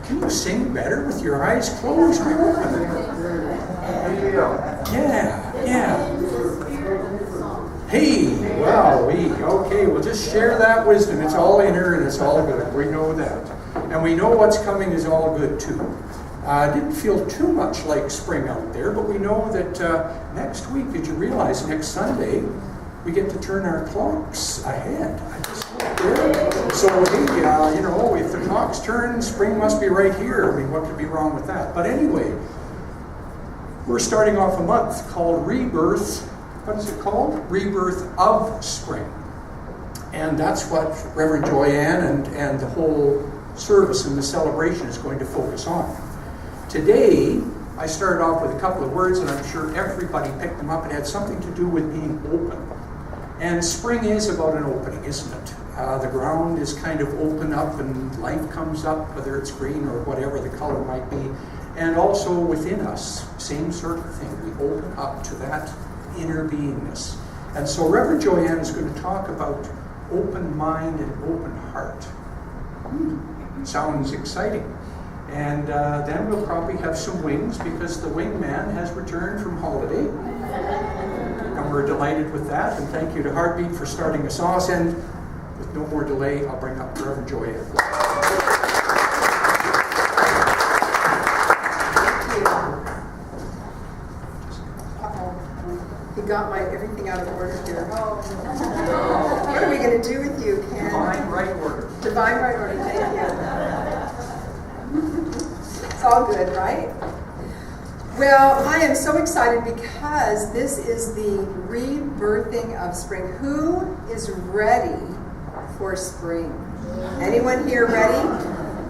Can you sing better with your eyes closed or open? Yeah. Hey, well, okay, we'll just share that wisdom. It's all inner and it's all good. We know that. And we know what's coming is all good too. Didn't feel too much like spring out there, but we know that next week, did you realize next Sunday, we get to turn our clocks ahead. I just looked there. So, hey, if the clocks turn, spring must be right here. I mean, what could be wrong with that? But anyway, we're starting off a month called Rebirth. What is it called? Rebirth of Spring. And that's what Reverend Joyanne and the whole service and the celebration is going to focus on. Today, I started off with a couple of words, and I'm sure everybody picked them up. It had something to do with being open. And spring is about an opening, isn't it? The ground is kind of open up and life comes up, whether it's green or whatever the color might be. And also within us, same sort of thing. We open up to that inner beingness. And so Reverend Joyanne is going to talk about open mind and open heart. Sounds exciting. And then we'll probably have some wings because the wingman has returned from holiday. And we're delighted with that. And thank you to Heartbeat for starting us off. And with no more delay, I'll bring up Reverend Joyanne. Got everything out of order here. What are we going to do with you, Ken? Divine right order. Divine right order, thank you. It's all good, right? Well, I am so excited because this is the rebirthing of spring. Who is ready for spring? Anyone here ready?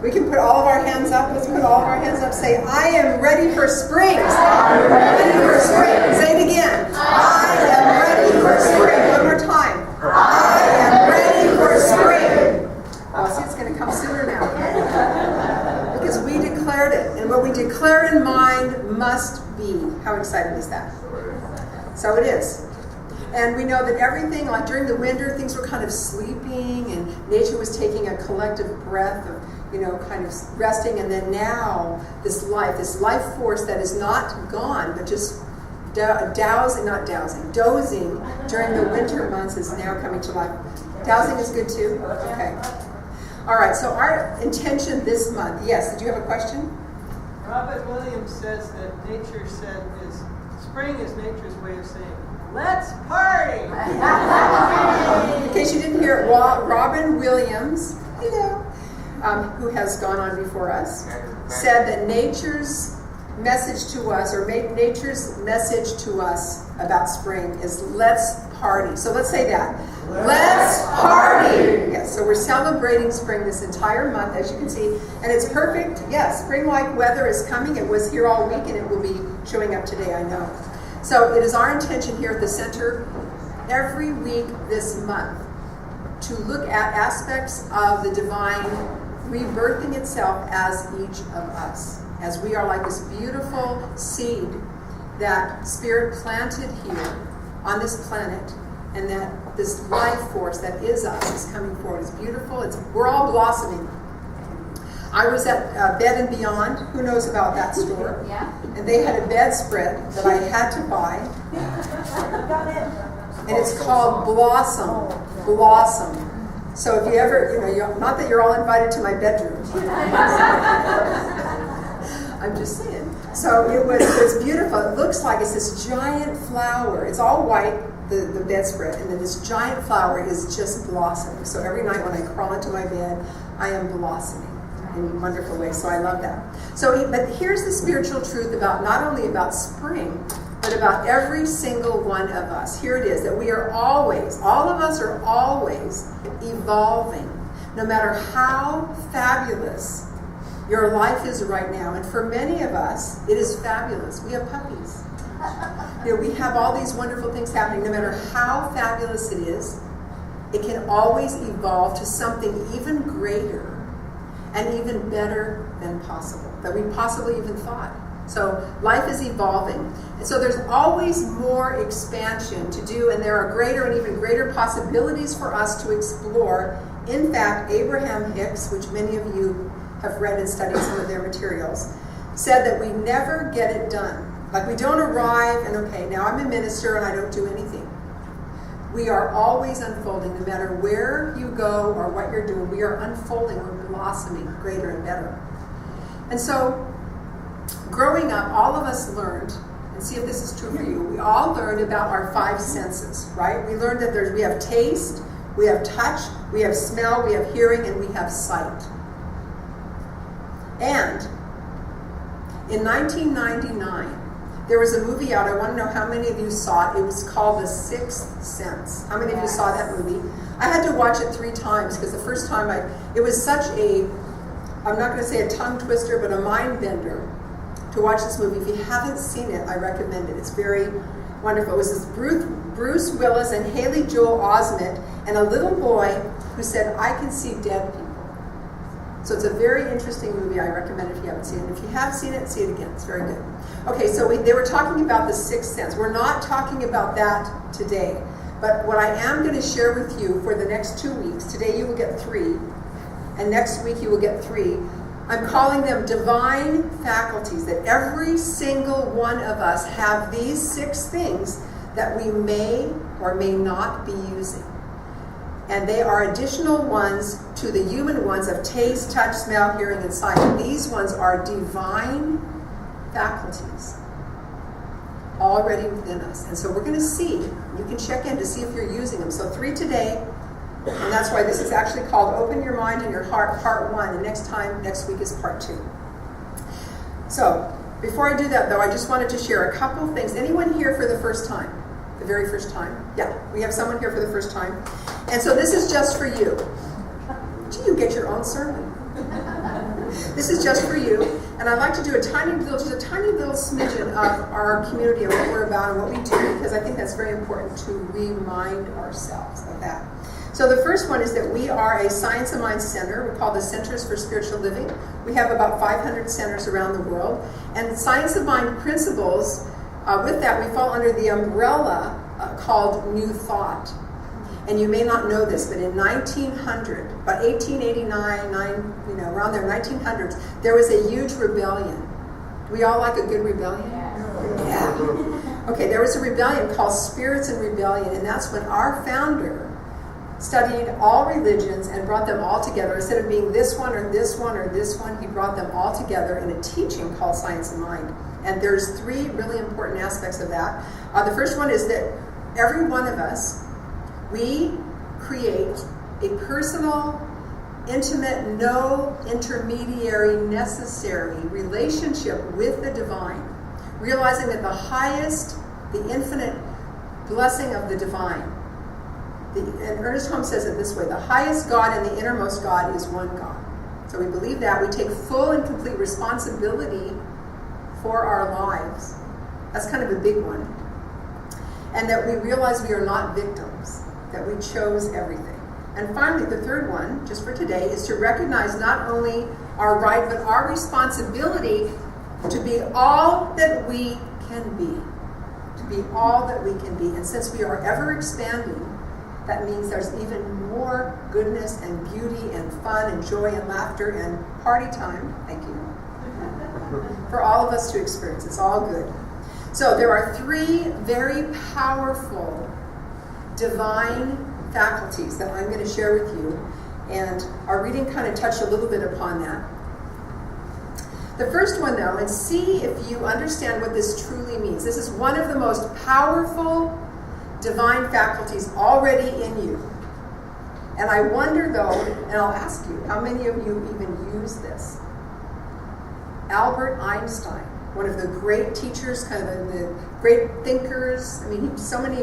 We can put all of our hands up. Let's put all of our hands up. Say, I am ready for spring. I am ready for spring. Say it again. I am ready for spring. One more time. I am ready for spring. Oh, see, it's going to come sooner now. Because we declared it. And what we declare in mind must be. How exciting is that? So it is. And we know that everything, like during the winter, things were kind of sleeping and nature was taking a collective breath of, kind of resting. And then now this life force that is not gone, but just dozing during the winter months is now coming to life. Dowsing is good too? Okay. All right, so our intention this month, yes, did you have a question? Robert Williams says that spring is nature's way of saying, let's party! In case you didn't hear it, Robin Williams, who has gone on before us, said that nature's message to us about spring is let's party. So let's say that. Let's party! Yes, so we're celebrating spring this entire month, as you can see, and it's perfect. Yes, spring-like weather is coming. It was here all week, and it will be showing up today, I know. So it is our intention here at the center every week this month to look at aspects of the divine rebirthing itself as each of us. As we are like this beautiful seed that Spirit planted here on this planet, and that this life force that is us is coming forward. It's beautiful. We're all blossoming. I was at Bed and Beyond. Who knows about that store? Yeah. And they had a bedspread that I had to buy. And it's called Blossom. Blossom. So if you ever, not that you're all invited to my bedroom. I'm just saying. So it's beautiful. It looks like it's this giant flower. It's all white, the bedspread, and then this giant flower is just blossoming. So every night when I crawl into my bed, I am blossoming in wonderful ways. So I love that. But here's the spiritual truth about not only about spring, but about every single one of us. Here it is, that we are always, all of us are always evolving, no matter how fabulous your life is right now. And for many of us, it is fabulous. We have puppies. We have all these wonderful things happening. No matter how fabulous it is, it can always evolve to something even greater and even better than possible, that we possibly even thought. So life is evolving. And so there's always more expansion to do, and there are greater and even greater possibilities for us to explore. In fact, Abraham Hicks, which many of you have read and studied some of their materials, said that we never get it done. Like we don't arrive and, okay, now I'm a minister and I don't do anything. We are always unfolding, no matter where you go or what you're doing. We are unfolding, we're blossoming greater and better. And so, growing up, all of us learned, and see if this is true for you, we all learned about our 5 senses, right? We learned that we have taste, we have touch, we have smell, we have hearing, and we have sight. And in 1999, there was a movie out. I want to know how many of you saw it. It was called The Sixth Sense. How many of you saw that movie? I had to watch it 3 times because the first time it was such a, I'm not going to say a tongue twister, but a mind bender to watch this movie. If you haven't seen it, I recommend it. It's very wonderful. It was this Bruce Willis and Haley Joel Osment and a little boy who said, I can see dead people. So it's a very interesting movie. I recommend it if you haven't seen it. If you have seen it, see it again. It's very good. Okay, so they were talking about the sixth sense. We're not talking about that today. But what I am going to share with you for the next 2 weeks, today you will get 3, and next week you will get 3. I'm calling them divine faculties, that every single one of us have these 6 things that we may or may not be using. And they are additional ones to the human ones of taste, touch, smell, hearing, and sight. These ones are divine faculties already within us. And so we're going to see, you can check in to see if you're using them. So 3 today, and that's why this is actually called Open Your Mind and Your Heart, Part 1. And next week is Part 2. So before I do that, though, I just wanted to share a couple things. Anyone here for the first time? The very first time? Yeah, we have someone here for the first time. And so this is just for you. Gee, you get your own sermon. This is just for you. And I'd like to do just a tiny little smidgen of our community and what we're about and what we do, because I think that's very important to remind ourselves of that. So the first one is that we are a Science of Mind center. We're called the Centers for Spiritual Living. We have about 500 centers around the world. And Science of Mind principles, with that, we fall under the umbrella called New Thought. And you may not know this, but in 1900, about 1889, around there, 1900s, there was a huge rebellion. Do we all like a good rebellion? Yeah. Okay, there was a rebellion called Spirits in Rebellion, and that's when our founder studied all religions and brought them all together. Instead of being this one or this one or this one, he brought them all together in a teaching called Science of Mind. And there's 3 really important aspects of that. The first one is that every one of us, we create a personal, intimate, no intermediary necessary relationship with the divine, realizing that the highest, the infinite blessing of the divine, and Ernest Holmes says it this way, the highest God and the innermost God is one God. So we believe that. We take full and complete responsibility for our lives. That's kind of a big one. And that we realize we are not victims, that we chose everything. And finally, the third one, just for today, is to recognize not only our right, but our responsibility to be all that we can be. To be all that we can be. And since we are ever expanding, that means there's even more goodness and beauty and fun and joy and laughter and party time, thank you, for all of us to experience. It's all good. So there are 3 very powerful divine faculties that I'm going to share with you, and our reading kind of touched a little bit upon that. The first one, though, and see if you understand what this truly means. This is one of the most powerful divine faculties already in you. And I wonder, though, and I'll ask you, how many of you even use this? Albert Einstein, one of the great teachers, kind of the great thinkers. I mean, so many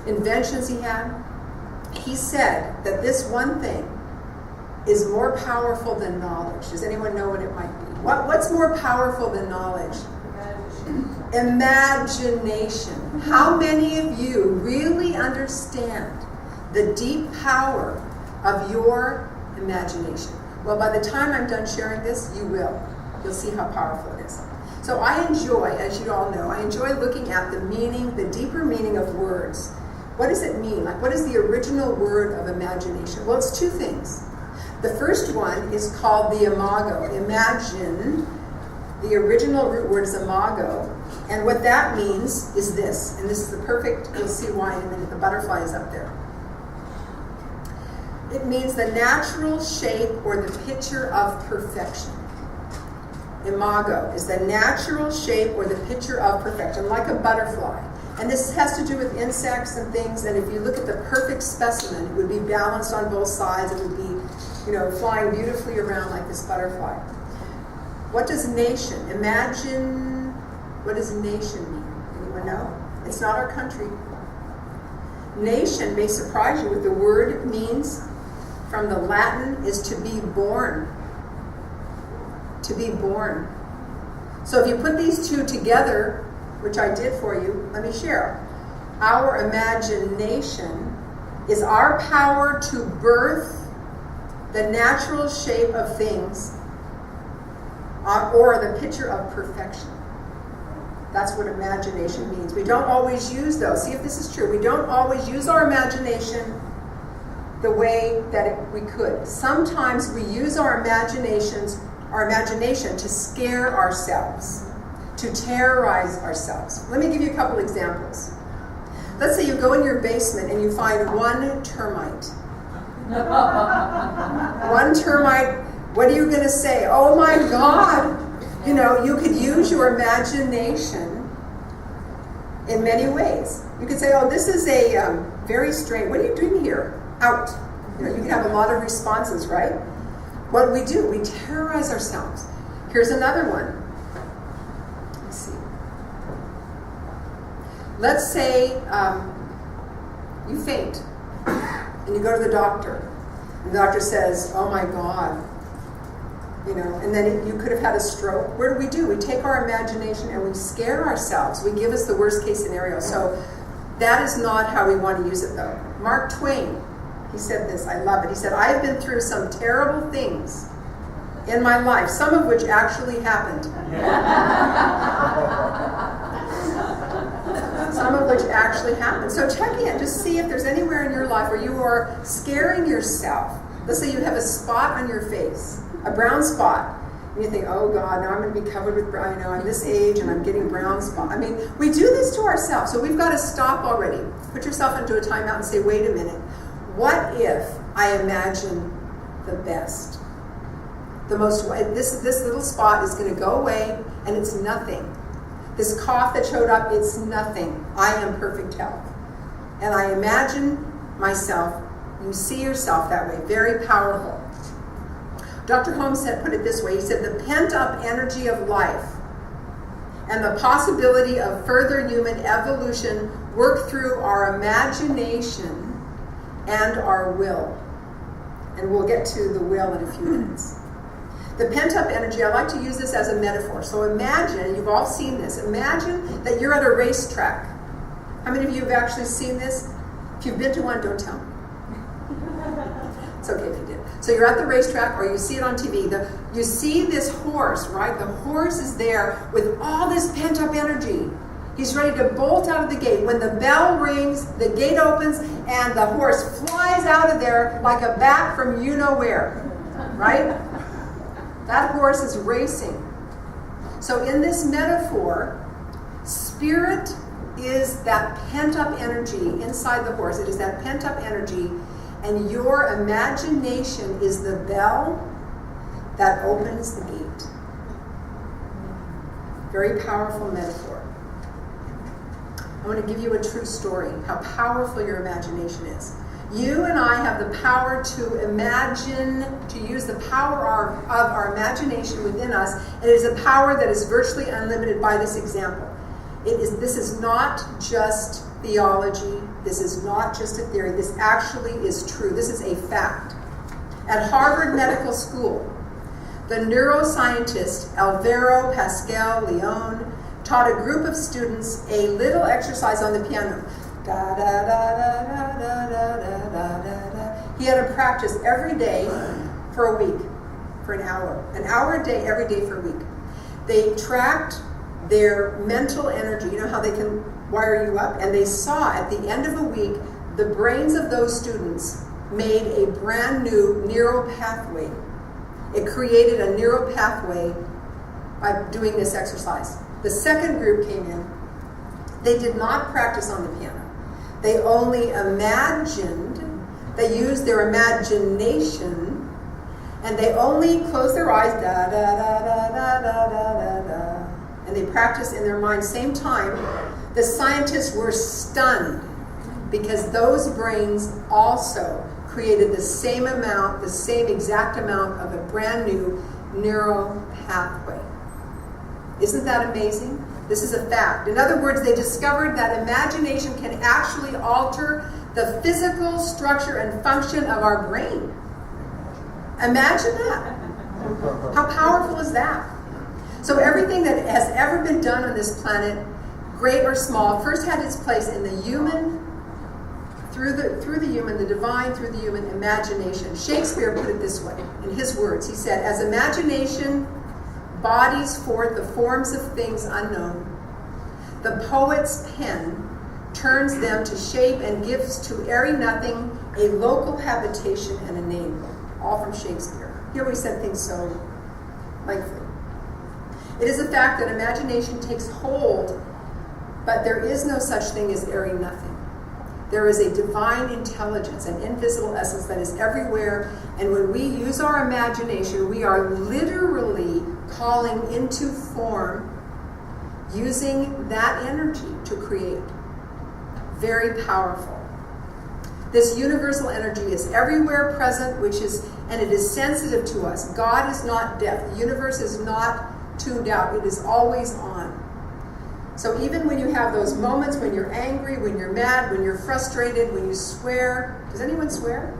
inventions he had. He said that this one thing is more powerful than knowledge. Does anyone know what it might be? What's more powerful than knowledge? Imagination. How many of you really understand the deep power of your imagination? Well, by the time I'm done sharing this, you will. You'll see how powerful it is. So I enjoy, as you all know, I enjoy looking at the meaning, the deeper meaning of words. What does it mean? Like, what is the original word of imagination? Well, it's 2 things. The first one is called the imago. Imagine, the original root word is imago, and what that means is this, and this is the perfect, you'll see why in a minute, the butterfly is up there. It means the natural shape or the picture of perfection. Imago is the natural shape or the picture of perfection, like a butterfly. And this has to do with insects and things, and if you look at the perfect specimen, it would be balanced on both sides, it would be, flying beautifully around like this butterfly. What does nation? Imagine, what does nation mean? Anyone know? It's not our country. Nation may surprise you. What the word means from the Latin is to be born. To be born. So if you put these two together, which I did for you, let me share. Our imagination is our power to birth the natural shape of things or the picture of perfection. That's what imagination means. We don't always use those. See if this is true. We don't always use our imagination the way that we could. Sometimes we use our imagination to scare ourselves, to terrorize ourselves. Let me give you a couple examples. Let's say you go in your basement and you find one termite. One termite, what are you going to say? Oh my God! You could use your imagination in many ways. You could say, oh, this is a very strange, what are you doing here? Out. You can have a lot of responses, right? What do? We terrorize ourselves. Here's another one. Let's see. Let's say you faint and you go to the doctor. And the doctor says, oh my God. And then you could have had a stroke. What do? We take our imagination and we scare ourselves. We give us the worst case scenario. So that is not how we want to use it though. Mark Twain, he said this, I love it. He said, I have been through some terrible things in my life, some of which actually happened. Some of which actually happened. So check in, just see if there's anywhere in your life where you are scaring yourself. Let's say you have a spot on your face, a brown spot, and you think, oh God, now I'm going to be covered with brown, I'm this age and I'm getting brown spot. I mean, we do this to ourselves, so we've got to stop already. Put yourself into a timeout and say, wait a minute, what if I imagine the best? This little spot is going to go away and it's nothing. This cough that showed up, it's nothing. I am perfect health. And I imagine myself, you see yourself that way, very powerful. Dr. Holmes put it this way, he said, the pent-up energy of life and the possibility of further human evolution work through our imagination and our will. And we'll get to the will in a few minutes. The pent-up energy, I like to use this as a metaphor. So imagine, you've all seen this, imagine that you're at a racetrack. How many of you have actually seen this? If you've been to one, don't tell me. It's okay if you did. So you're at the racetrack or you see it on TV. You see this horse, right? The horse is there with all this pent-up energy. He's ready to bolt out of the gate. When the bell rings, the gate opens, and the horse flies out of there like a bat from you-know-where, right? That horse is racing. So in this metaphor, spirit is that pent-up energy inside the horse. It is that pent-up energy, and your imagination is the bell that opens the gate. Very powerful metaphor. I want to give you a true story, how powerful your imagination is. You and I have the power to imagine, to use the power of our imagination within us, and it is a power that is virtually unlimited by this example. This is not just theology, this is not just a theory, this actually is true, this is a fact. At Harvard Medical School, the neuroscientist Alvaro Pascal Leon taught a group of students a little exercise on the piano. Da, da, da, da, da, da, da, da, da. He had to practice every day for a week, for an hour a day, every day for a week. They tracked their mental energy, you know how they can wire you up, and they saw at the end of a week the brains of those students made a brand new neural pathway. It created a neural pathway by doing this exercise. The second group came in. They did not practice on the piano. They only imagined. They used their imagination, and they only closed their eyes, da da da da da da da da, and they practiced in their mind. Same time, the scientists were stunned because those brains also created the same amount, the same exact amount of a brand new neural pathway. Isn't that amazing? This is a fact. In other words, they discovered that imagination can actually alter the physical structure and function of our brain. Imagine that. How powerful is that? So everything that has ever been done on this planet, great or small, first had its place in the human, through the human, the divine, through the human imagination. Shakespeare put it this way, in his words. He said, as imagination bodies forth the forms of things unknown, the poet's pen turns them to shape and gives to airy nothing a local habitation and a name. All from Shakespeare. He always said things so lengthy. It is a fact that imagination takes hold, but there is no such thing as airy nothing. There is a divine intelligence, an invisible essence that is everywhere, and when we use our imagination, we are literally calling into form, using that energy to create. Very powerful. This universal energy is everywhere present, and it is sensitive to us. God is not deaf. The universe is not tuned out. It is always on. So even when you have those moments when you're angry, when you're mad, when you're frustrated, when you swear. Does anyone swear?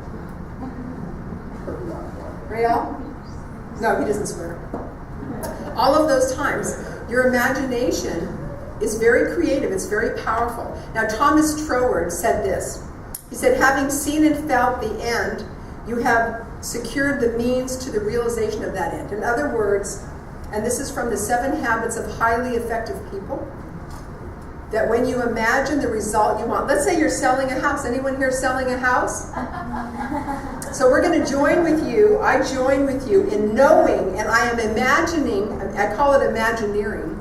Rael? No, he doesn't swear. All of those times, your imagination is very creative. It's very powerful. Now, Thomas Troward said this. He said, having seen and felt the end, you have secured the means to the realization of that end. In other words, and this is from the 7 Habits of Highly Effective People, that when you imagine the result you want, let's say you're selling a house. Anyone here selling a house? So we're going to join with you. I join with you in knowing, and I am imagining, I call it imagineering.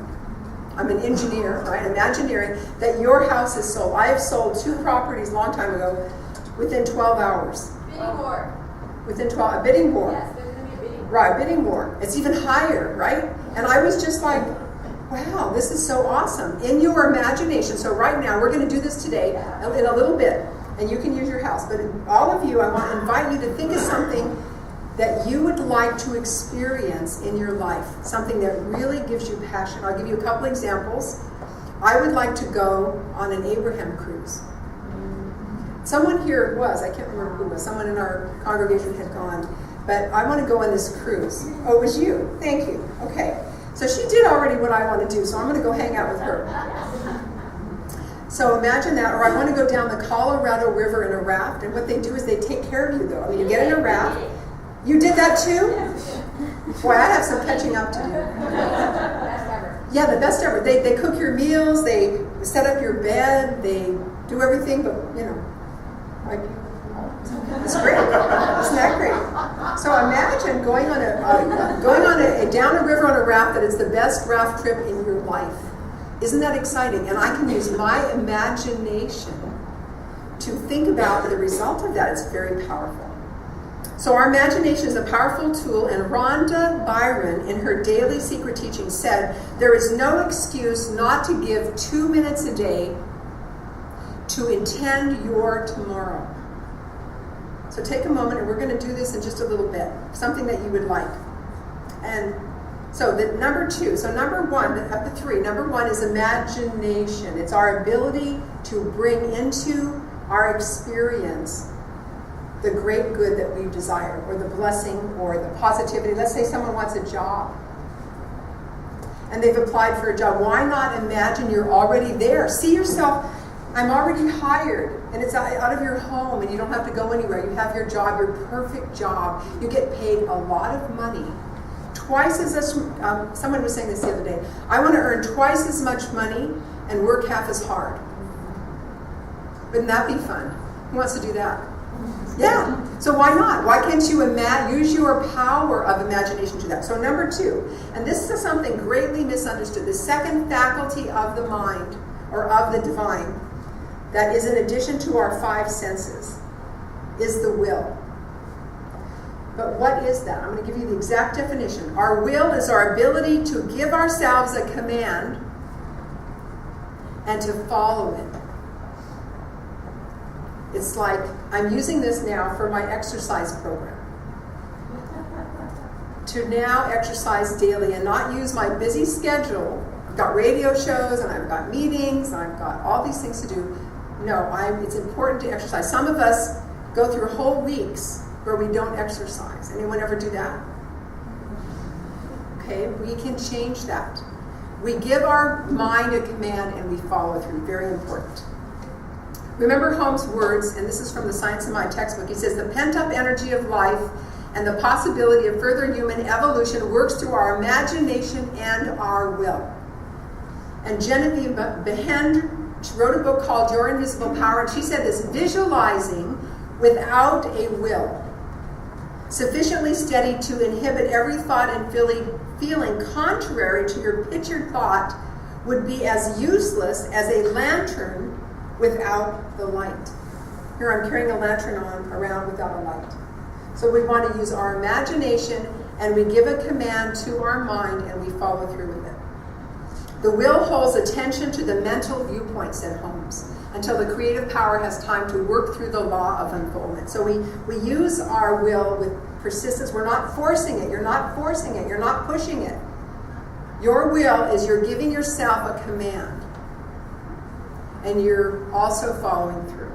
I'm an engineer, right? Imagineering that your house is sold. I have sold 2 properties a long time ago within 12 hours. Bidding war. Within 12, a bidding war. Yes, there's going to be a bidding war. Right, bidding war. It's even higher, right? And I was just like, wow, this is so awesome. In your imagination. So right now, we're going to do this today in a little bit, and you can use your house. But all of you, I want to invite you to think of something that you would like to experience in your life, something that really gives you passion. I'll give you a couple examples. I would like to go on an Abraham cruise. Someone here was, I can't remember who it was, someone in our congregation had gone, but I want to go on this cruise. Oh, it was you. Thank you. Okay. So she did already what I want to do, so I'm going to go hang out with her. So imagine that, or I want to go down the Colorado River in a raft, and what they do is they take care of you, though. I mean, you get in a raft. You did that too? Boy, I have some catching up to do. Best ever. Yeah, the best ever. They cook your meals, they set up your bed, they do everything, but, like, it's great. Isn't that great? So imagine going on down a river on a raft that is the best raft trip in your life. Isn't that exciting? And I can use my imagination to think about the result of that. It's very powerful. So our imagination is a powerful tool, and Rhonda Byron, in her daily secret teaching, said, there is no excuse not to give 2 minutes a day to intend your tomorrow. So take a moment, and we're going to do this in just a little bit, something that you would like. And so the number 2, so number 1 of the 3, number 1 is imagination. It's our ability to bring into our experience the great good that we desire, or the blessing, or the positivity. Let's say someone wants a job, and they've applied for a job. Why not imagine you're already there? See yourself, I'm already hired, and it's out of your home, and you don't have to go anywhere. You have your job, your perfect job. You get paid a lot of money. Twice as much, someone was saying this the other day, I want to earn twice as much money and work half as hard. Wouldn't that be fun? Who wants to do that? Yeah. So why not? Why can't you use your power of imagination to do that? So number 2, and this is something greatly misunderstood, the second faculty of the mind, or of the divine, that is in addition to our 5 senses, is the will. But what is that? I'm going to give you the exact definition. Our will is our ability to give ourselves a command and to follow it. It's like, I'm using this now for my exercise program. To now exercise daily and not use my busy schedule. I've got radio shows and I've got meetings and I've got all these things to do. No, it's important to exercise. Some of us go through whole weeks where we don't exercise. Anyone ever do that? Okay, we can change that. We give our mind a command and we follow through. Very important. Remember Holmes' words, and this is from the Science of Mind textbook. He says, the pent-up energy of life and the possibility of further human evolution works through our imagination and our will. And Genevieve Behend wrote a book called Your Invisible Power, and she said this: visualizing without a will, sufficiently steady to inhibit every thought and feeling contrary to your pictured thought, would be as useless as a lantern without the light. Here I'm carrying a lantern around without a light. So we want to use our imagination, and we give a command to our mind and we follow through with it. The will holds attention to the mental viewpoint, said Holmes, until the creative power has time to work through the law of unfoldment. So we use our will with persistence. We're not forcing it. You're not forcing it. You're not pushing it. Your will is you're giving yourself a command. And you're also following through.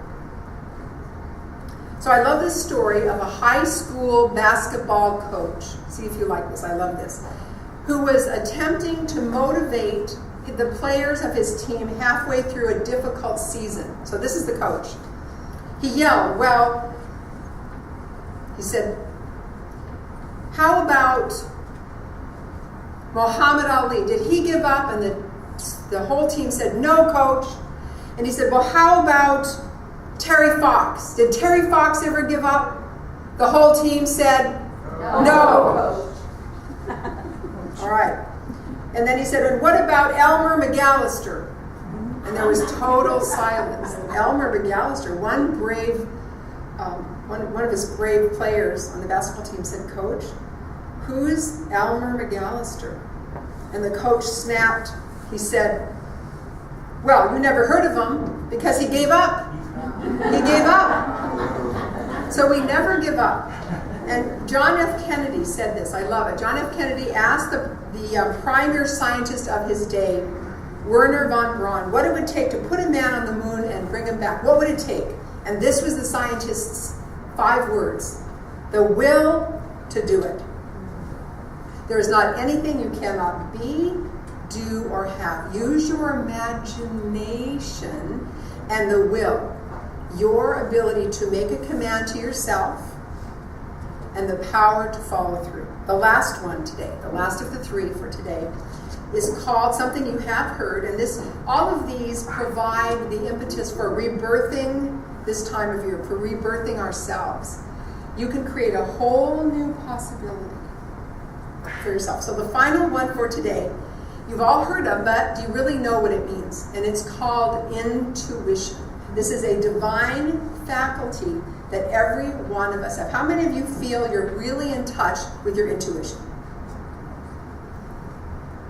So I love this story of a high school basketball coach. See if you like this. I love this. Who was attempting to motivate the players of his team halfway through a difficult season. So this is the coach. He yelled, he said, how about Muhammad Ali? Did he give up? And the whole team said, no, coach. And he said, well, how about Terry Fox? Did Terry Fox ever give up? The whole team said, no. All right. And then he said, and what about Elmer McAllister? And there was total silence. And Elmer McAllister, one of his brave players on the basketball team said, Coach, who's Elmer McAllister? And the coach snapped. He said, well, you never heard of him because he gave up. He gave up. So we never give up. And John F. Kennedy said this. I love it. John F. Kennedy asked the premier scientist of his day, Werner von Braun, what it would take to put a man on the moon and bring him back. What would it take? And this was the scientist's 5 words. The will to do it. There is not anything you cannot be, do, or have. Use your imagination and the will. Your ability to make a command to yourself and the power to follow through. The last one today, the last of the 3 for today, is called something you have heard, and all of these provide the impetus for rebirthing this time of year, for rebirthing ourselves. You can create a whole new possibility for yourself. So the final one for today, you've all heard of, but do you really know what it means? And it's called intuition. This is a divine faculty that every one of us have. How many of you feel you're really in touch with your intuition?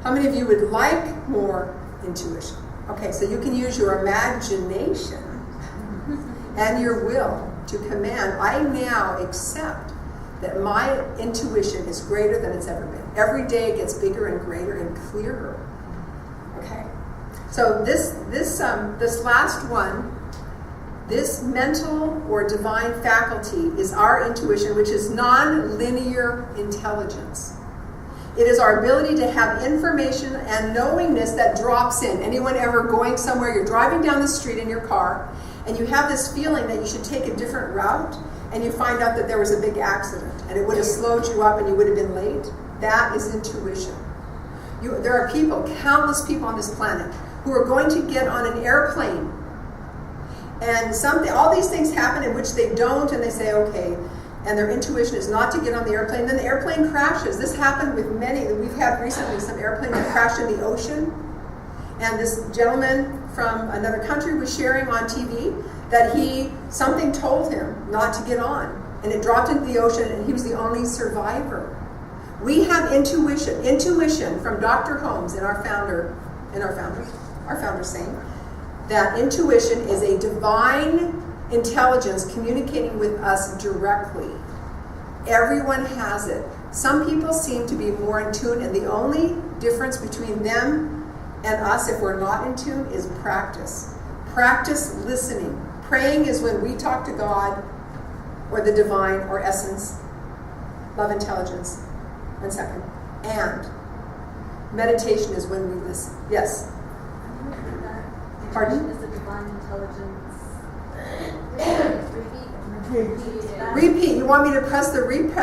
How many of you would like more intuition? Okay, so you can use your imagination and your will to command. I now accept that my intuition is greater than it's ever been. Every day it gets bigger and greater and clearer. Okay, so this last one, this mental or divine faculty is our intuition, which is non-linear intelligence. It is our ability to have information and knowingness that drops in. Anyone ever going somewhere, you're driving down the street in your car, and you have this feeling that you should take a different route, and you find out that there was a big accident, and it would have slowed you up and you would have been late? That is intuition. There are people, countless people on this planet, who are going to get on an airplane And all these things happen in which they don't, and they say, okay, and their intuition is not to get on the airplane. Then the airplane crashes. This happened with many. We've had recently some airplane that crashed in the ocean. And this gentleman from another country was sharing on TV that something told him not to get on. And it dropped into the ocean, and he was the only survivor. We have intuition from Dr. Holmes and our founder saying that intuition is a divine intelligence communicating with us directly. Everyone has it. Some people seem to be more in tune, and the only difference between them and us, if we're not in tune, is practice. Practice listening. Praying is when we talk to God or the divine or essence, love, intelligence. 1 second. And meditation is when we listen. Yes? Pardon? Is the divine intelligence. Repeat. You want me to press the repeat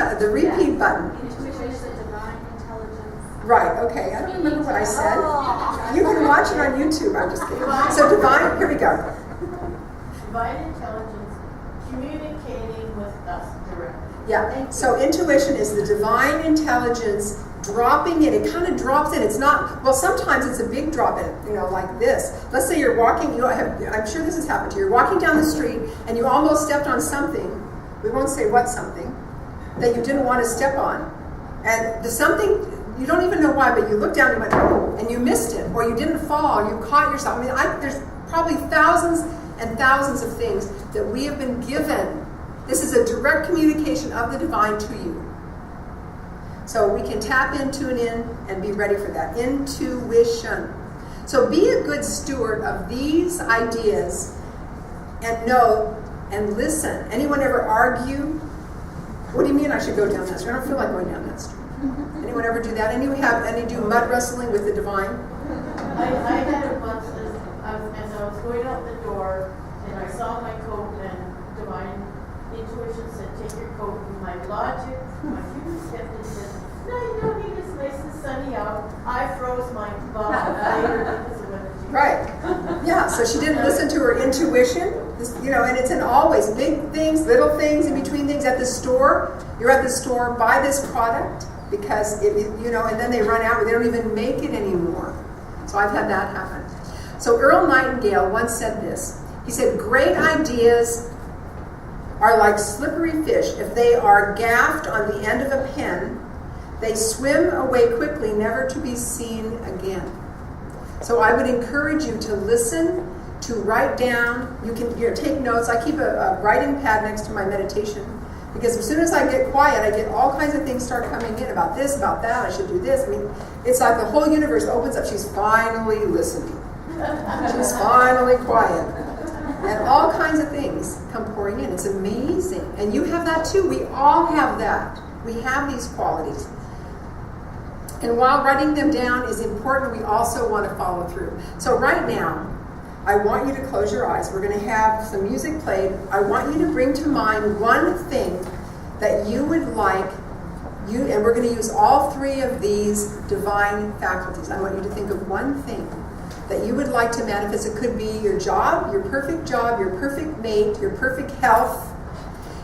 button? Intuition is the divine intelligence. Right, okay. I don't remember what I said. You can watch it on YouTube. I'm just kidding. So divine, here we go. Divine intelligence communicating with us directly. Yeah, so intuition is the divine intelligence dropping in. It kind of drops in. It's not, well, sometimes it's a big drop in, like this. Let's say you're walking, I'm sure this has happened to you. You're walking down the street and you almost stepped on something. We won't say what something that you didn't want to step on. And the something, you don't even know why, but you looked down and went, oh, and you missed it, or you didn't fall, you caught yourself. There's probably thousands and thousands of things that we have been given. This is a direct communication of the divine to you. So we can tap in, tune in, and be ready for that. Intuition. So be a good steward of these ideas and know and listen. Anyone ever argue? What do you mean I should go down that street? I don't feel like going down that street. Anyone ever do that? Any do mud wrestling with the divine? I had it once as I was going out the door, and I saw my coat, and divine intuition said, take your coat. And my logic, my human stepped in and said, no, you don't need it. It's nice and sunny out. I froze my butt later because of what she Right. Yeah, so she didn't listen to her intuition. And it's in always big things, little things, in between things. At the store, you're at the store, buy this product because, and then they run out, they don't even make it anymore. So I've had that happen. So Earl Nightingale once said this. He said, great ideas are like slippery fish. If they are gaffed on the end of a pen, they swim away quickly, never to be seen again. So I would encourage you to listen, to write down. You can take notes. I keep a writing pad next to my meditation because as soon as I get quiet, I get all kinds of things start coming in about this, about that. I should do this. It's like the whole universe opens up. She's finally listening. She's finally quiet. And all kinds of things come pouring in. It's amazing. And you have that too. We all have that. We have these qualities. And while writing them down is important, we also want to follow through. So right now, I want you to close your eyes. We're going to have some music played. I want you to bring to mind one thing that you would like, and we're going to use all three of these divine faculties. I want you to think of one thing that you would like to manifest. It could be your job, your perfect mate, your perfect health,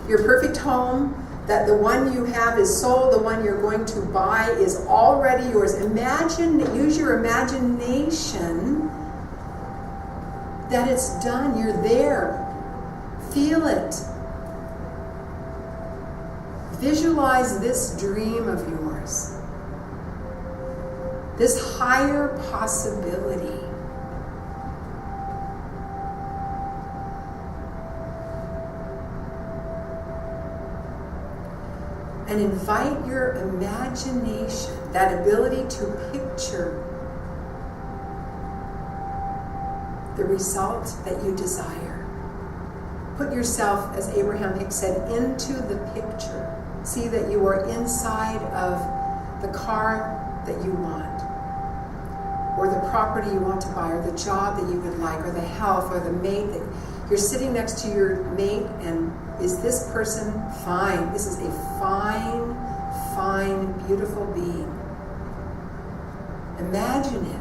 your perfect home, that the one you have is sold, the one you're going to buy is already yours. Use your imagination that it's done. You're there. Feel it. Visualize this dream of yours. This higher possibility. And invite your imagination, that ability to picture the result that you desire. Put yourself, as Abraham Hicks said, into the picture. See that you are inside of the car that you want, or the property you want to buy, or the job that you would like, or the health, or the mate that you're sitting next to your mate, and is this person fine? This is a fine, fine, beautiful being. Imagine it.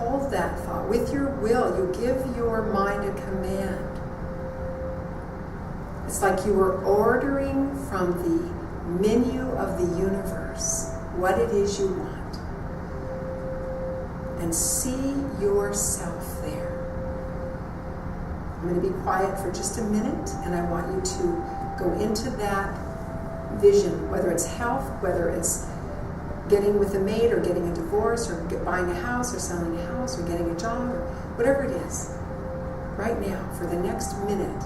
hold that thought. With your will, you give your mind a command. It's like you were ordering from the menu of the universe what it is you want. And see yourself there. I'm going to be quiet for just a minute, and I want you to go into that vision, whether it's health, whether it's getting with a mate or getting a divorce or buying a house or selling a house or getting a job or whatever it is. Right now, for the next minute,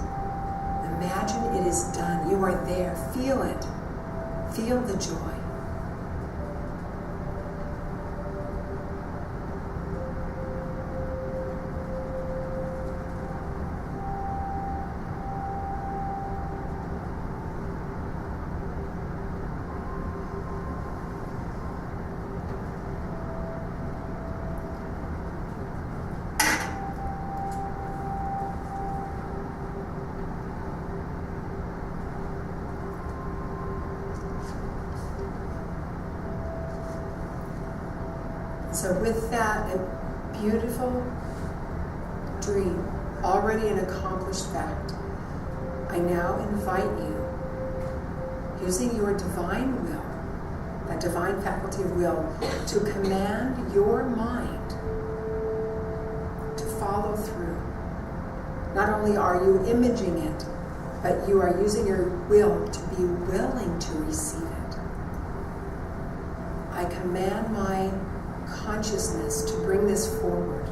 imagine it is done. You are there. Feel it. Feel the joy. So with that, a beautiful dream, already an accomplished fact, I now invite you, using your divine will, that divine faculty of will, to command your mind to follow through. Not only are you imaging it, but you are using your will to be willing to receive it. I command my consciousness to bring this forward.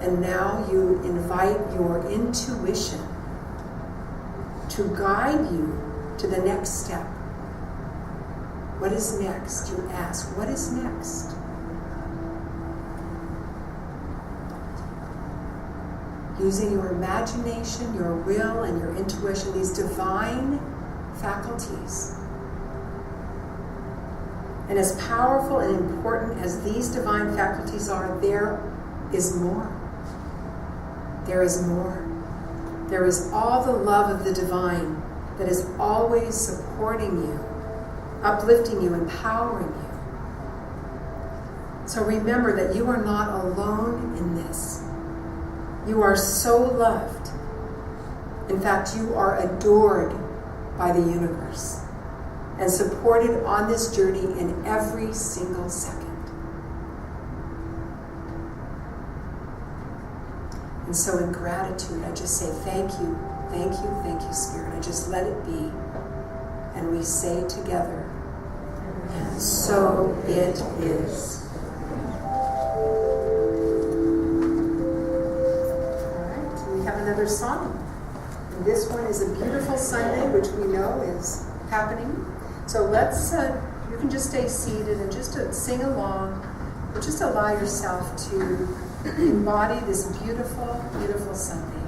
And now you invite your intuition to guide you to the next step. What is next? You ask, what is next? Using your imagination, your will, and your intuition, these divine faculties. And as powerful and important as these divine faculties are, there is more. There is more. There is all the love of the divine that is always supporting you, uplifting you, empowering you. So remember that you are not alone in this. You are so loved. In fact, you are adored by the universe and supported on this journey in every single second. And so in gratitude, I just say thank you, thank you, thank you, Spirit. I just let it be. And we say together, and so it is. All right, we have another song. And this one is a beautiful Sunday, which we know is happening. So let's, you can just stay seated and just sing along, or just allow yourself to embody this beautiful, beautiful Sunday.